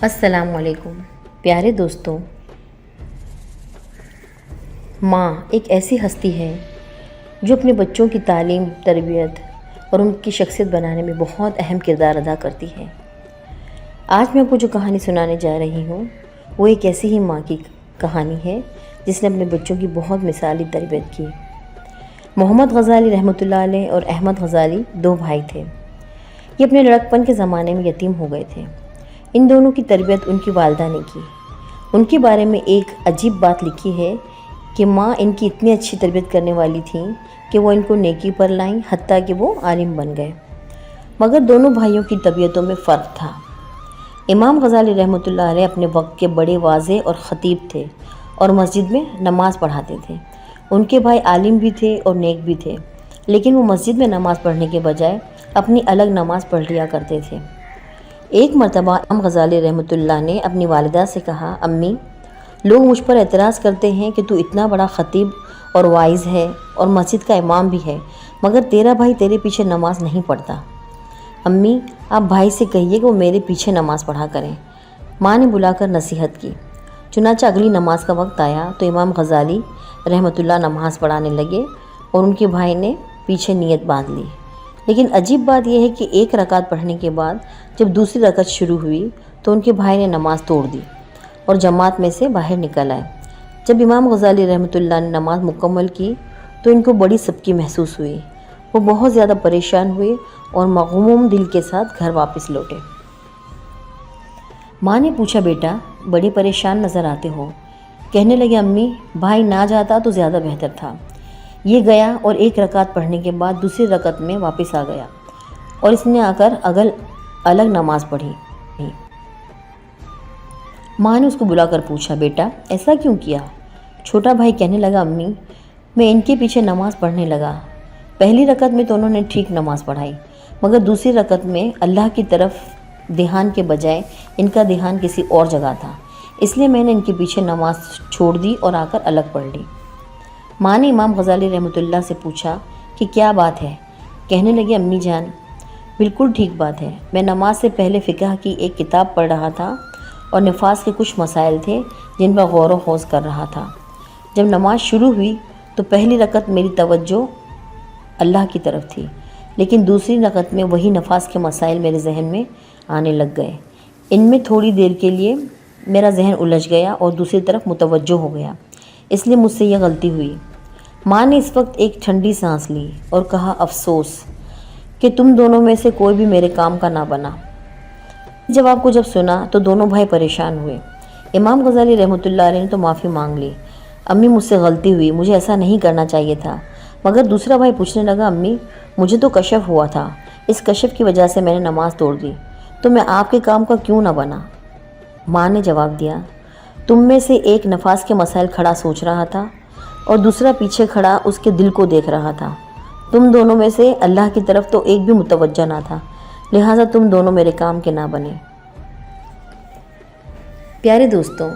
السلام علیکم پیارے دوستوں، ماں ایک ایسی ہستی ہے جو اپنے بچوں کی تعلیم، تربیت اور ان کی شخصیت بنانے میں بہت اہم کردار ادا کرتی ہے۔ آج میں آپ کو جو کہانی سنانے جا رہی ہوں وہ ایک ایسی ہی ماں کی کہانی ہے جس نے اپنے بچوں کی بہت مثالی تربیت کی۔ محمد غزالی رحمۃ اللہ علیہ اور احمد غزالی 2 بھائی تھے۔ یہ اپنے لڑکپن کے زمانے میں یتیم ہو گئے تھے۔ ان دونوں کی تربیت ان کی والدہ نے کی۔ ان کے بارے میں ایک عجیب بات لکھی ہے کہ ماں ان کی اتنی اچھی تربیت کرنے والی تھیں کہ وہ ان کو نیکی پر لائیں، حتیٰ کہ وہ عالم بن گئے۔ مگر دونوں بھائیوں کی طبیعتوں میں فرق تھا۔ امام غزالی رحمۃ اللہ علیہ اپنے وقت کے بڑے واضح اور خطیب تھے اور مسجد میں نماز پڑھاتے تھے۔ ان کے بھائی عالم بھی تھے اور نیک بھی تھے، لیکن وہ مسجد میں نماز پڑھنے کے بجائے اپنی الگ نماز پڑھ لیا کرتے تھے۔ ایک مرتبہ امام غزالی رحمۃ اللہ نے اپنی والدہ سے کہا، امی، لوگ مجھ پر اعتراض کرتے ہیں کہ تو اتنا بڑا خطیب اور واعظ ہے اور مسجد کا امام بھی ہے، مگر تیرا بھائی تیرے پیچھے نماز نہیں پڑھتا۔ امی، آپ بھائی سے کہیے کہ وہ میرے پیچھے نماز پڑھا کریں۔ ماں نے بلا کر نصیحت کی۔ چنانچہ اگلی نماز کا وقت آیا تو امام غزالی رحمۃ اللہ نماز پڑھانے لگے اور ان کے بھائی نے پیچھے نیت باندھ لی۔ لیکن عجیب بات یہ ہے کہ ایک رکعت پڑھنے کے بعد جب دوسری رکعت شروع ہوئی تو ان کے بھائی نے نماز توڑ دی اور جماعت میں سے باہر نکل آئے۔ جب امام غزالی رحمۃ اللہ نے نماز مکمل کی تو ان کو بڑی سبکی محسوس ہوئی۔ وہ بہت زیادہ پریشان ہوئے اور مغموم دل کے ساتھ گھر واپس لوٹے۔ ماں نے پوچھا، بیٹا بڑے پریشان نظر آتے ہو؟ کہنے لگے، امی، بھائی نہ جاتا تو زیادہ بہتر تھا۔ یہ گیا اور ایک رکعت پڑھنے کے بعد دوسری رکعت میں واپس آ گیا اور اس نے آ کر الگ نماز پڑھی۔ ماں نے اس کو بلا کر پوچھا، بیٹا ایسا کیوں کیا؟ چھوٹا بھائی کہنے لگا، امی، میں ان کے پیچھے نماز پڑھنے لگا۔ پہلی رکعت میں تو انہوں نے ٹھیک نماز پڑھائی، مگر دوسری رکعت میں اللہ کی طرف دھیان کے بجائے ان کا دھیان کسی اور جگہ تھا، اس لیے میں نے ان کے پیچھے نماز چھوڑ دی اور آ کر الگ پڑھ لی۔ ماں نے امام غزالی رحمۃ اللہ سے پوچھا کہ کیا بات ہے؟ کہنے لگے، امی جان، بالکل ٹھیک بات ہے۔ میں نماز سے پہلے فقہ کی ایک کتاب پڑھ رہا تھا اور نفاس کے کچھ مسائل تھے جن پر غور و خوض کر رہا تھا۔ جب نماز شروع ہوئی تو پہلی رکعت میری توجہ اللہ کی طرف تھی، لیکن دوسری رکعت میں وہی نفاس کے مسائل میرے ذہن میں آنے لگ گئے۔ ان میں تھوڑی دیر کے لیے میرا ذہن الجھ گیا اور دوسری طرف متوجہ ہو گیا، اس لیے مجھ سے یہ غلطی ہوئی۔ ماں نے اس وقت ایک ٹھنڈی سانس لی اور کہا، افسوس کہ تم دونوں میں سے کوئی بھی میرے کام کا نہ بنا۔ جواب کو جب سنا تو دونوں بھائی پریشان ہوئے۔ امام غزالی رحمۃ اللہ علیہ نے تو معافی مانگ لی، امی مجھ سے غلطی ہوئی، مجھے ایسا نہیں کرنا چاہیے تھا۔ مگر دوسرا بھائی پوچھنے لگا، امی، مجھے تو کشف ہوا تھا، اس کشف کی وجہ سے میں نے نماز توڑ دی، تو میں آپ کے کام کا کیوں نہ بنا؟ ماں نے جواب دیا، تم میں سے ایک نفاس کے مسائل کھڑا سوچ رہا تھا اور دوسرا پیچھے کھڑا اس کے دل کو دیکھ رہا تھا۔ تم دونوں میں سے اللہ کی طرف تو ایک بھی متوجہ نہ تھا، لہٰذا تم دونوں میرے کام کے نہ بنے۔ پیارے دوستوں،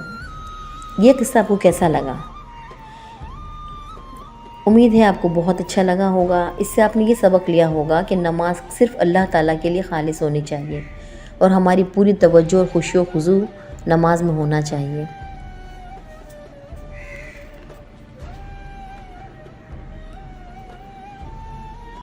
یہ قصہ آپ کو کیسا لگا؟ امید ہے آپ کو بہت اچھا لگا ہوگا۔ اس سے آپ نے یہ سبق لیا ہوگا کہ نماز صرف اللہ تعالیٰ کے لیے خالص ہونی چاہیے اور ہماری پوری توجہ اور خشوع و خضوع نماز میں ہونا چاہیے۔